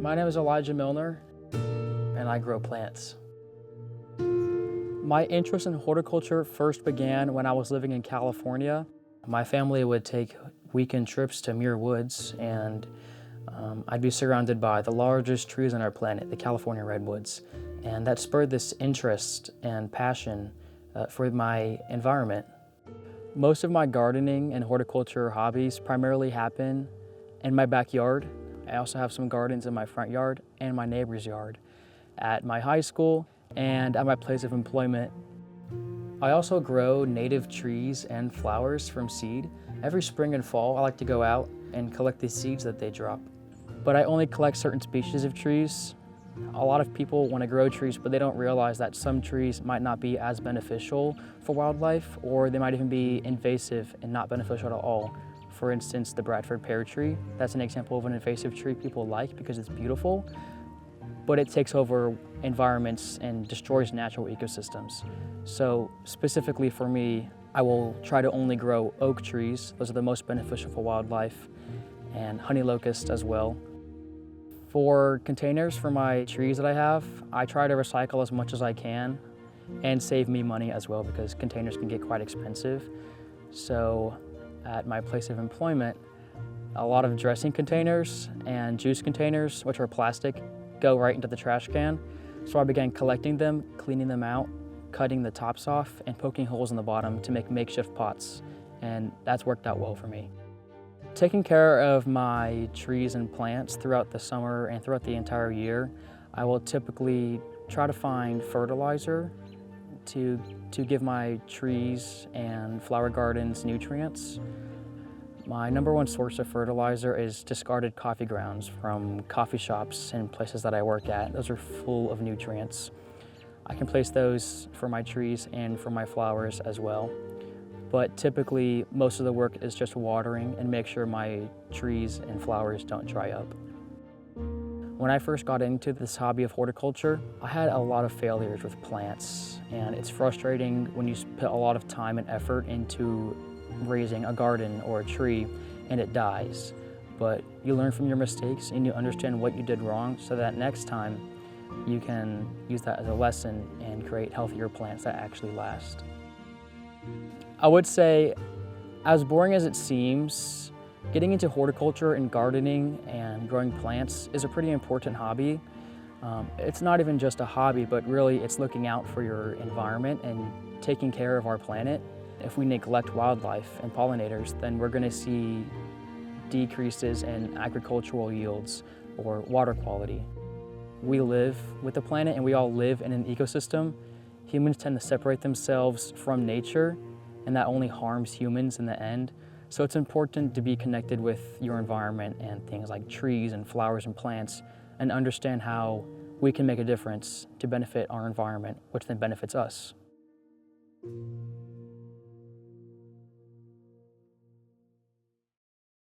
My name is Elijah Milner, and I grow plants. My interest in horticulture first began when I was living in California. My family would take weekend trips to Muir Woods, and I'd be surrounded by the largest trees on our planet, the California redwoods. And that spurred this interest and passion for my environment. Most of my gardening and horticulture hobbies primarily happen in my backyard. I also have some gardens in my front yard and my neighbor's yard, at my high school, and at my place of employment. I also grow native trees and flowers from seed. Every spring and fall, I like to go out and collect the seeds that they drop. But I only collect certain species of trees. A lot of people want to grow trees, but they don't realize that some trees might not be as beneficial for wildlife, or they might even be invasive and not beneficial at all. For instance, the Bradford pear tree, that's an example of an invasive tree people like because it's beautiful, but it takes over environments and destroys natural ecosystems. So specifically for me, I will try to only grow oak trees. Those are the most beneficial for wildlife, and honey locust as well. For containers for my trees that I have, I try to recycle as much as I can and save me money as well because containers can get quite expensive. So at my place of employment, a lot of dressing containers and juice containers, which are plastic, go right into the trash can. So I began collecting them, cleaning them out, cutting the tops off, and poking holes in the bottom to make makeshift pots. And that's worked out well for me. Taking care of my trees and plants throughout the summer and throughout the entire year, I will typically try to find fertilizer to give my trees and flower gardens nutrients. My number one source of fertilizer is discarded coffee grounds from coffee shops and places that I work at. Those are full of nutrients. I can place those for my trees and for my flowers as well. But typically, most of the work is just watering and make sure my trees and flowers don't dry up. When I first got into this hobby of horticulture, I had a lot of failures with plants, and it's frustrating when you put a lot of time and effort into raising a garden or a tree and it dies. But you learn from your mistakes and you understand what you did wrong so that next time you can use that as a lesson and create healthier plants that actually last. I would say, as boring as it seems, getting into horticulture and gardening and growing plants is a pretty important hobby. It's not even just a hobby, but really it's looking out for your environment and taking care of our planet. If we neglect wildlife and pollinators, then we're going to see decreases in agricultural yields or water quality. We live with the planet and we all live in an ecosystem. Humans tend to separate themselves from nature, and that only harms humans in the end. So it's important to be connected with your environment and things like trees and flowers and plants, and understand how we can make a difference to benefit our environment, which then benefits us.